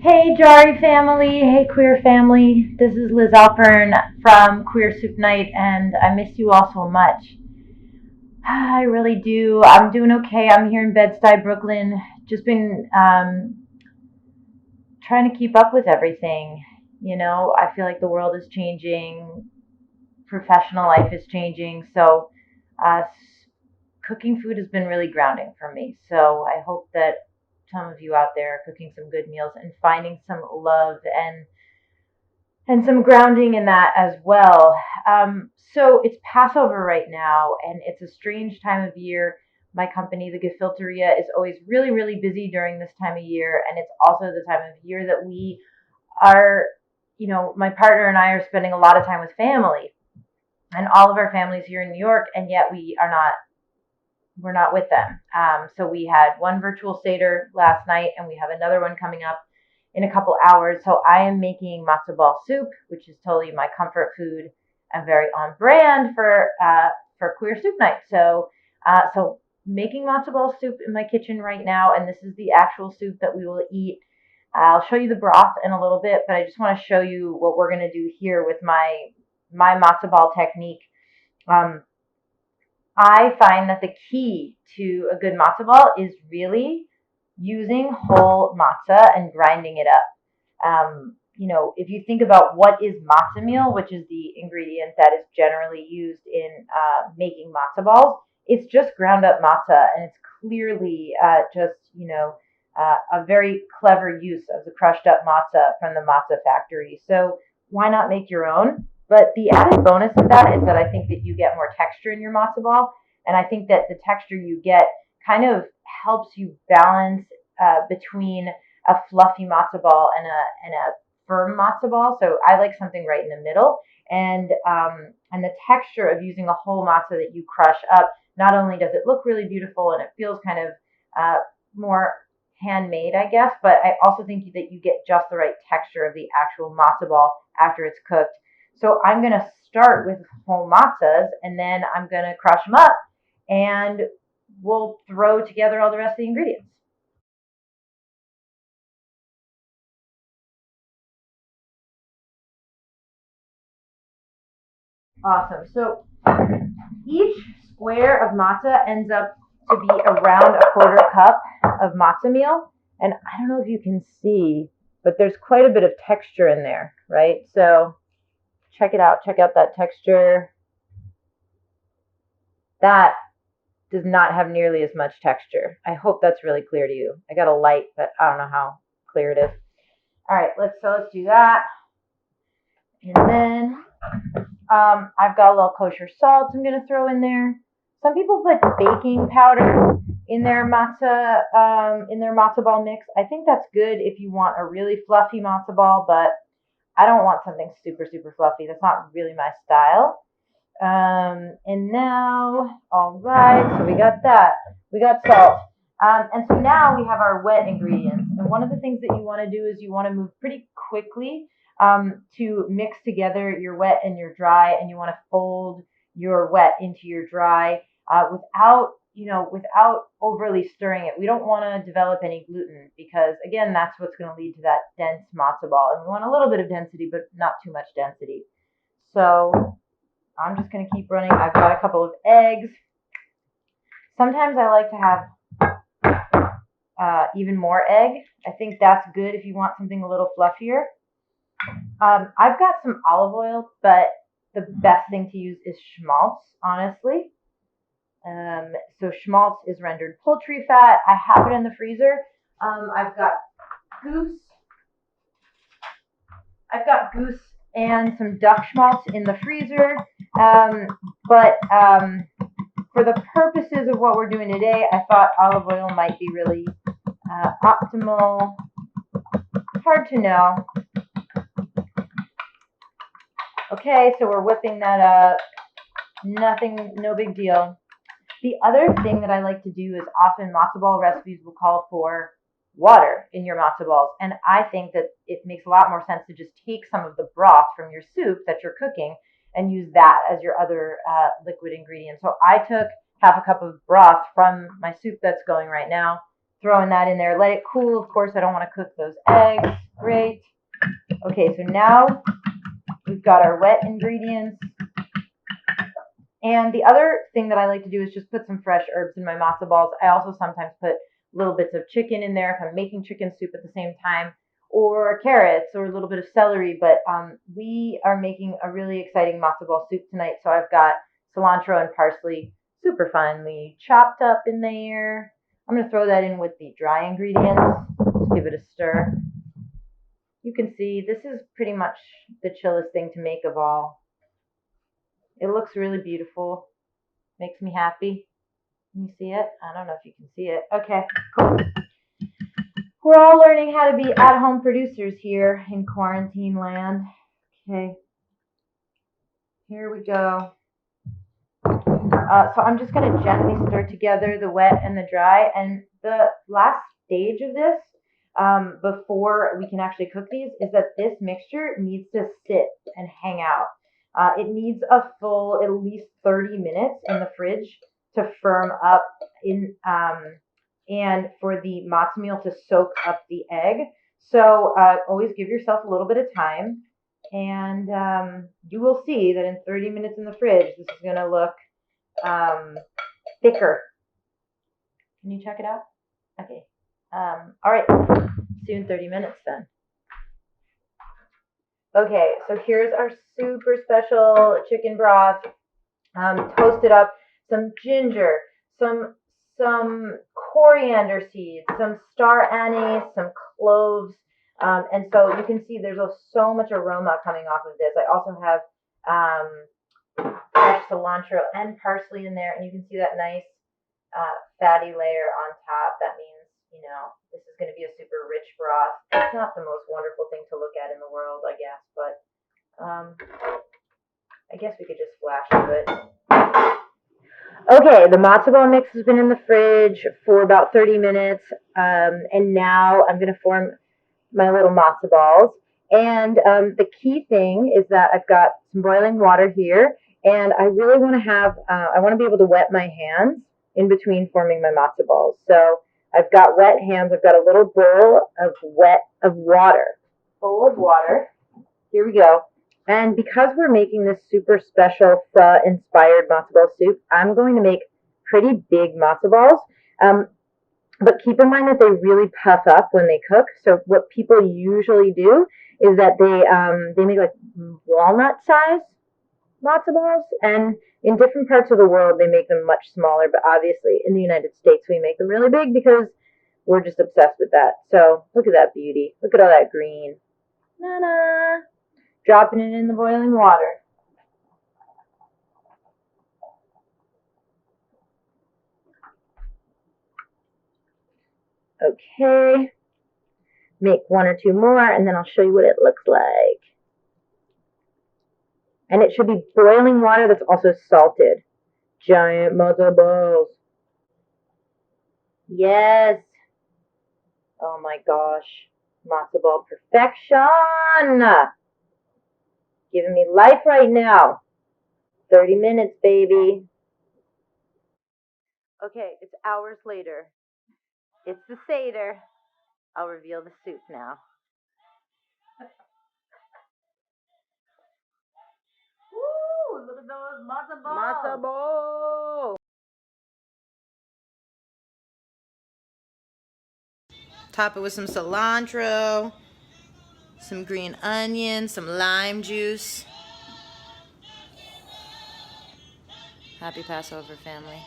Hey Jari family, hey queer family. This is Liz Alpern from Queer Soup Night, and I miss you all so much. I really do. I'm doing okay. I'm here in Bed-Stuy, Brooklyn. Just been trying to keep up with everything. I feel like the world is changing, professional life is changing, so uh, cooking food has been really grounding for me. So I hope that some of you out there are cooking some good meals and finding some love and some grounding in that as well. So it's Passover right now, and it's a strange time of year. My company, the Gefilteria, is always really, really busy during this time of year, and it's also the time of year that we are, my partner and I are spending a lot of time with family, and all of our families here in New York, and yet we're not with them. So we had one virtual Seder last night, and we have another one coming up in a couple hours. So I am making matzo ball soup, which is totally my comfort food and very on brand for Queer Soup Night. So making matzo ball soup in my kitchen right now, and this is the actual soup that we will eat. I'll show you the broth in a little bit, but I just want to show you what we're going to do here with my matzo ball technique. I find that the key to a good matzo ball is really using whole matzah and grinding it up. If you think about what is matzah meal, which is the ingredient that is generally used in making matzo balls, it's just ground up matzah, and it's clearly a very clever use of the crushed up matzah from the matzah factory. So why not make your own? But the added bonus of that is that I think that you get more texture in your matzo ball, and I think that the texture you get kind of helps you balance between a fluffy matzo ball and a firm matzo ball. So I like something right in the middle, and the texture of using a whole matzo that you crush up. Not only does it look really beautiful and it feels kind of more handmade, I guess, but I also think that you get just the right texture of the actual matzo ball after it's cooked. So I'm going to start with whole matzahs, and then I'm going to crush them up, and we'll throw together all the rest of the ingredients. Awesome. So each square of matzah ends up to be around a quarter cup of matzah meal. And I don't know if you can see, but there's quite a bit of texture in there, right? So check it out. Check out that texture. That does not have nearly as much texture. I hope that's really clear to you. I got a light, but I don't know how clear it is. All right, let's do that. And then I've got a little kosher salt I'm going to throw in there. Some people put baking powder in their matzo ball mix. I think that's good if you want a really fluffy matzo ball, but I don't want something super, super fluffy. That's not really my style. And now, all right, so we got that. We got salt. And so now we have our wet ingredients. And one of the things that you want to do is you want to move pretty quickly to mix together your wet and your dry, and you want to fold your wet into your dry without overly stirring it. We don't want to develop any gluten because, again, that's what's going to lead to that dense matzo ball. And we want a little bit of density, but not too much density. So I'm just going to keep running. I've got a couple of eggs. Sometimes I like to have even more egg. I think that's good if you want something a little fluffier. I've got some olive oil, but the best thing to use is schmaltz, honestly. So schmaltz is rendered poultry fat. I have it in the freezer. I've got goose. And some duck schmaltz in the freezer. But for the purposes of what we're doing today, I thought olive oil might be really optimal. Hard to know. Okay, so we're whipping that up. No big deal. The other thing that I like to do is often matzo ball recipes will call for water in your matzo balls. And I think that it makes a lot more sense to just take some of the broth from your soup that you're cooking and use that as your other liquid ingredient. So I took half a cup of broth from my soup that's going right now, throwing that in there. Let it cool. Of course, I don't want to cook those eggs. Great. Okay, so now we've got our wet ingredients. And the other thing that I like to do is just put some fresh herbs in my matzo balls. I also sometimes put little bits of chicken in there if I'm making chicken soup at the same time, or carrots, or a little bit of celery. But we are making a really exciting matzo ball soup tonight. So I've got cilantro and parsley super finely chopped up in there. I'm going to throw that in with the dry ingredients. Just give it a stir. You can see this is pretty much the chillest thing to make of all. It looks really beautiful. Makes me happy. Can you see it? I don't know if you can see it. Okay, cool. We're all learning how to be at-home producers here in quarantine land. Okay, here we go. So I'm just going to gently stir together the wet and the dry. And the last stage of this, before we can actually cook these, is that this mixture needs to sit and hang out. It needs a full at least 30 minutes in the fridge to firm up and for the matzo meal to soak up the egg. So always give yourself a little bit of time, and you will see that in 30 minutes in the fridge, this is going to look thicker. Can you check it out? Okay. All right. See you in 30 minutes then. Okay, so here's our super special chicken broth. Toasted up some ginger, some coriander seeds, some star anise, some cloves, and so you can see there's so much aroma coming off of this. I also have fresh cilantro and parsley in there, and you can see that nice fatty layer on top. That means, this is going to be a super rich broth. It's not the most wonderful thing to look at in the world, I guess, but I guess we could just flash to it. Okay, the matzo ball mix has been in the fridge for about 30 minutes, and now I'm going to form my little matzo balls. And the key thing is that I've got some boiling water here, and I really want to have, I want to be able to wet my hands in between forming my matzo balls. So I've got wet hands. I've got a little bowl of water. Bowl of water. Here we go. And because we're making this super special pho-inspired matzo ball soup, I'm going to make pretty big matzo balls. But keep in mind that they really puff up when they cook. So what people usually do is that they make like walnut-size matzo balls. And in different parts of the world, they make them much smaller. But obviously, in the United States, we make them really big because we're just obsessed with that. So look at that beauty. Look at all that green. Na-na. Dropping it in the boiling water. Okay. Make one or two more, and then I'll show you what it looks like. And it should be boiling water that's also salted. Giant matzo balls. Yes. Oh my gosh. Matzo ball perfection. Giving me life right now. 30 minutes, baby. Okay, it's hours later. It's the Seder. I'll reveal the soup now. Woo! Look at those matzo balls. Matzo ball. Top it with some cilantro, some green onion, some lime juice. Happy Passover, family.